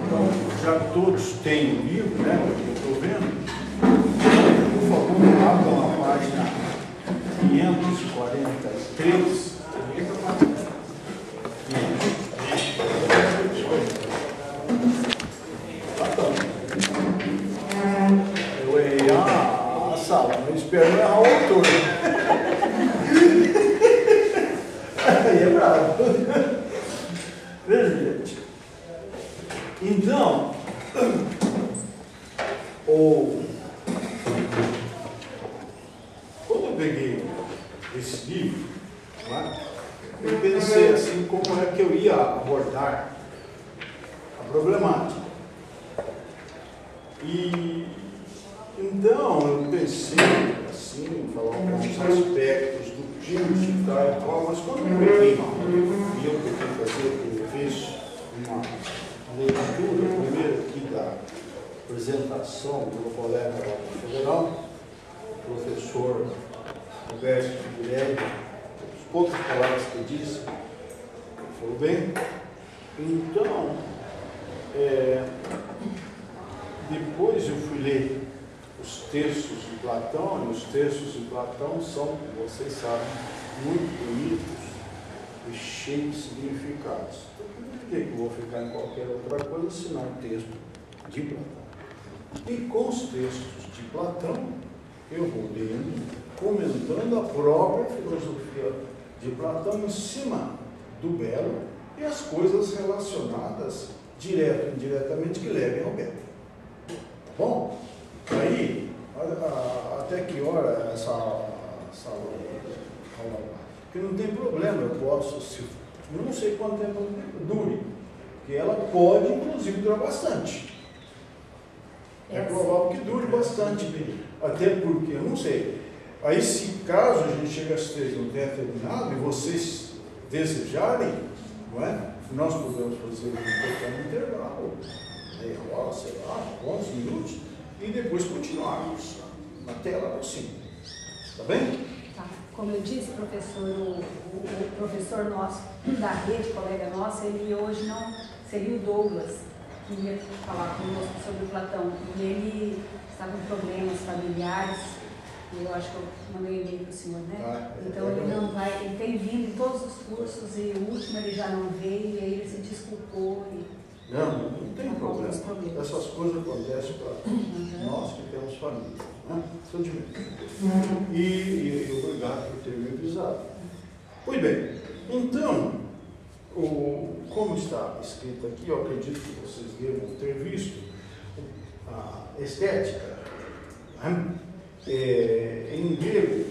Então, já todos têm o livro, né? Eu estou vendo. Por favor, abram a página 543. Eu errei a sala, mas espero não errar o autor. Aí é bravo. Veja, gente. Então, quando eu peguei esse livro, né, eu pensei assim, como é que eu ia abordar a problemática. E então eu pensei assim, falar alguns aspectos do gente e tal, mas quando eu peguei, e eu tentei fazer, eu fiz uma leitura, primeiro aqui da apresentação do meu colega lá do Federal, professor Roberto Figueiredo, as poucas palavras que disse, falou bem. Então, depois eu fui ler os textos de Platão, e os textos de Platão são, vocês sabem, muito bonitos e cheios de significados. Então, por que eu vou ficar em qualquer outra coisa senão um texto de Platão? E com os textos de Platão, eu vou lendo, comentando a própria filosofia de Platão em cima do belo e as coisas relacionadas, direto e indiretamente, que levem ao belo. Bom, aí, até que hora essa aula? Porque não tem problema, eu posso, eu não sei quanto tempo dure, porque ela pode, inclusive, durar bastante. É provável que dure bastante, até porque, eu não sei. Aí, se caso a gente chegue às 3 não tenha terminado, e vocês desejarem, não é? Nós podemos fazer um pequeno intervalo, meia hora, sei lá, quantos minutos, e depois continuarmos até lá por cima. Está bem? Tá. Como eu disse, professor, o professor nosso da rede, colega nosso, ele hoje não seria o Douglas, que ia falar conosco sobre o Platão, e ele estava com problemas familiares, e eu acho que eu mandei um e-mail para o senhor, né? Então ele não vai, ele tem vindo em todos os cursos, e o último ele já não veio, e aí ele se desculpou. Não tem problema. Essas coisas acontecem para nós que temos família. Né? E obrigado por ter me avisado. Pois bem, então, como está escrito aqui, eu acredito que vocês devam ter visto, a estética, né? Em grego,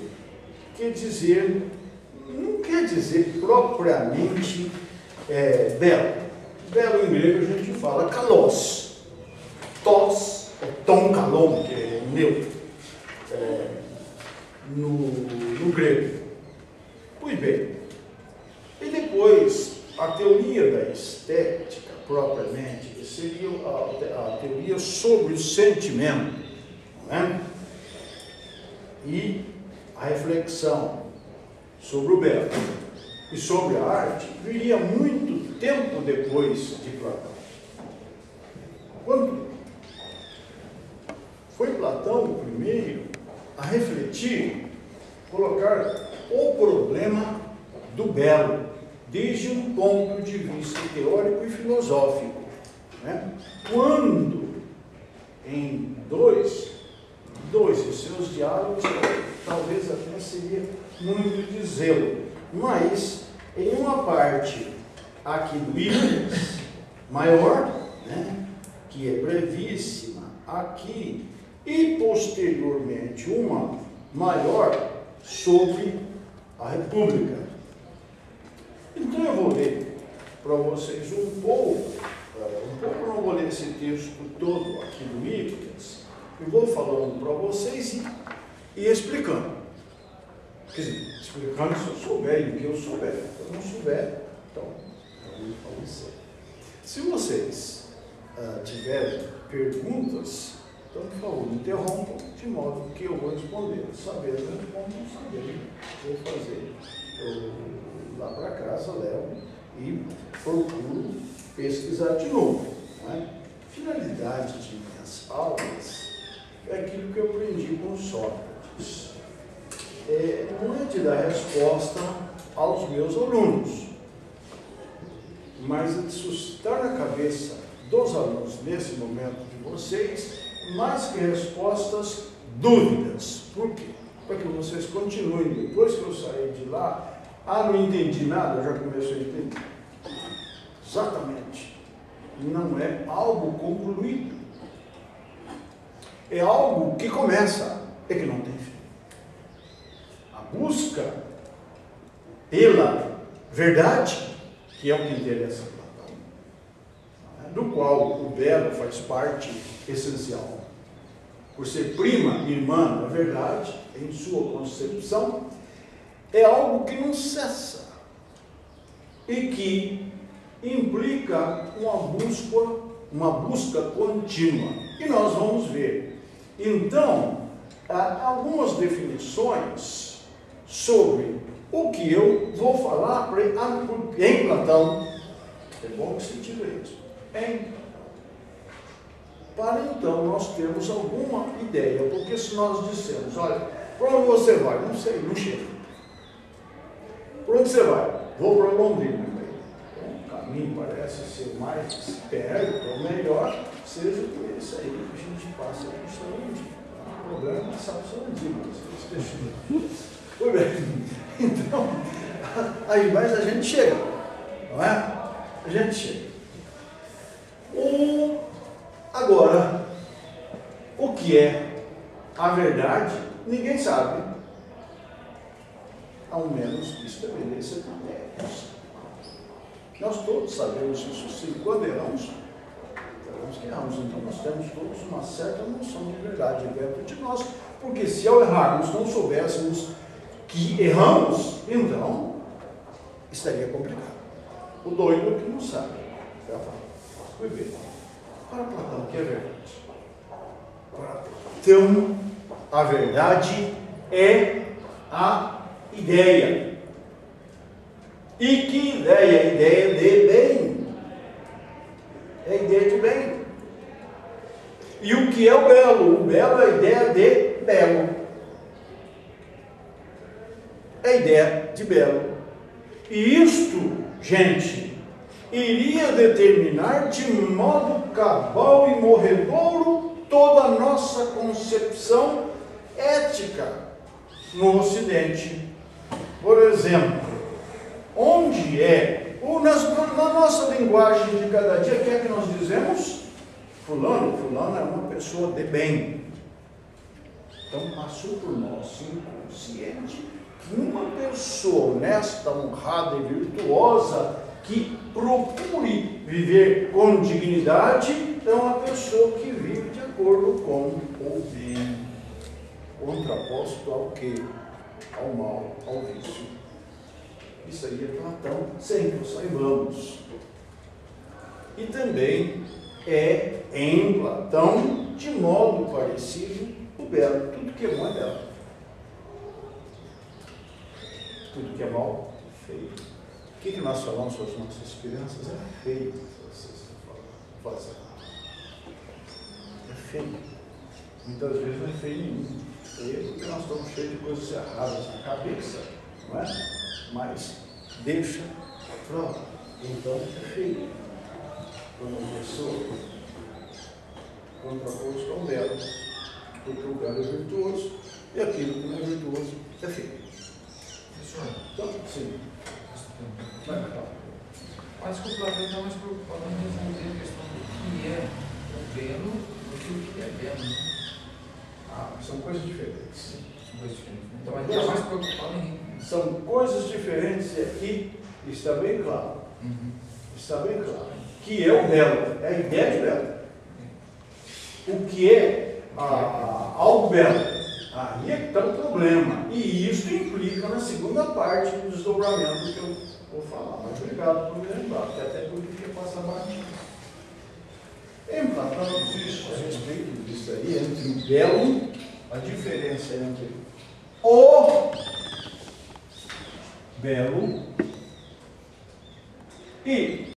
não quer dizer propriamente belo. Belo em grego a gente fala kalos, tos, ou tom kalon, que é neutro, no grego. Pois bem, e depois a teoria da estética propriamente seria a teoria sobre o sentimento, não é? E a reflexão sobre o belo e sobre a arte viria muito tempo depois de Platão. Quando foi Platão o primeiro a refletir, colocar o problema do belo desde um ponto de vista teórico e filosófico, né? Quando em dois de seus diálogos, talvez até seria muito dizê-lo, mas em uma parte aqui do Ípias maior, né, que é brevíssima aqui, e posteriormente uma maior sobre a República. Então eu vou ler para vocês um pouco, eu não vou ler esse texto todo aqui do Ípias, eu vou falando para vocês e explicando. Quer dizer, explicando se eu souber e o que eu souber. Se eu não souber, então, eu vou falecer. Se vocês tiverem perguntas, então, por favor, me interrompam, de modo que eu vou responder. Sabendo, eu respondo, não saber, vou fazer. Eu lá para casa levo e procuro pesquisar de novo. Não é? Finalidade de minhas aulas é aquilo que eu aprendi com Sócrates. Não é de dar resposta aos meus alunos, mas é de suscitar na cabeça dos alunos, nesse momento de vocês, mais que respostas, dúvidas. Por quê? Para que vocês continuem. Depois que eu sair de lá, não entendi nada, eu já comecei a entender. Exatamente. Não é algo concluído. É algo que começa e que não tem fim. A busca pela verdade, que é o que interessa a Platão, do qual o belo faz parte essencial. Por ser prima, irmã da verdade, em sua concepção, é algo que não cessa e que implica uma busca contínua. E nós vamos ver. Então, algumas definições sobre o que eu vou falar em Platão. É bom que você tira isso. Para então nós termos alguma ideia, porque se nós dissermos, olha, para onde você vai? Não sei, não chega. Para onde você vai? Vou para Londrina. O caminho parece ser mais perto, ou melhor, seja por isso aí que a gente passa por Sarandi. O problema é passar por Sarandi, mas Muito bem. Então, aí mais a gente chega, não é? A gente chega. Agora, o que é a verdade, ninguém sabe, ao menos que estabeleça critérios. Nós todos sabemos isso, sim. Quando erramos, sabemos que erramos. Então, nós temos todos uma certa noção de verdade dentro de nós, porque se ao errarmos não soubéssemos que erramos, então estaria complicado. O doido é que não sabe. Muito bem. Para Platão, o que é verdade? Para Platão, a verdade é a ideia. E que ideia? A ideia de bem. É a ideia de bem. E o que é o belo? O belo é a ideia de belo. É a ideia de belo. E isto, gente, iria determinar de modo cabal e morredouro toda a nossa concepção ética no Ocidente. Por exemplo, onde na nossa linguagem de cada dia, o que é que nós dizemos? Fulano é uma pessoa de bem. Então passou por nós inconsciente que uma pessoa honesta, honrada e virtuosa que procure viver com dignidade é uma pessoa que vive de acordo com o bem, contraposto ao quê? Ao mal, ao vício. Isso aí é Platão, sempre saibamos. E também é em Platão, de modo parecido, o belo. Tudo que é bom é belo. Tudo que é mal é feio. O que nós falamos para as nossas crianças? É feio. Vocês fazem. É feio. Muitas vezes não é feio nenhum. É feio porque nós estamos cheios de coisas erradas na cabeça, não é? Mas deixa para lá. Então é feio. Quando uma pessoa contraposto ao belo, porque o belo é virtuoso e aquilo que não é virtuoso é feio. Então, sim. Acho que o Platão está mais preocupado em resolver a questão do que é o belo do que o que é belo. São coisas diferentes. São coisas diferentes. Então, ele está mais preocupado em... São coisas diferentes e aqui está bem claro. Está bem claro. Que é o belo. É a ideia de belo. O que é algo belo. Aí é que está o problema. E isso implica na segunda parte do desdobramento que eu vou falar. Mas obrigado por me lembrar, porque até por que passa batido. Em Platão existe a respeito disso aí, entre o belo, a diferença entre o belo e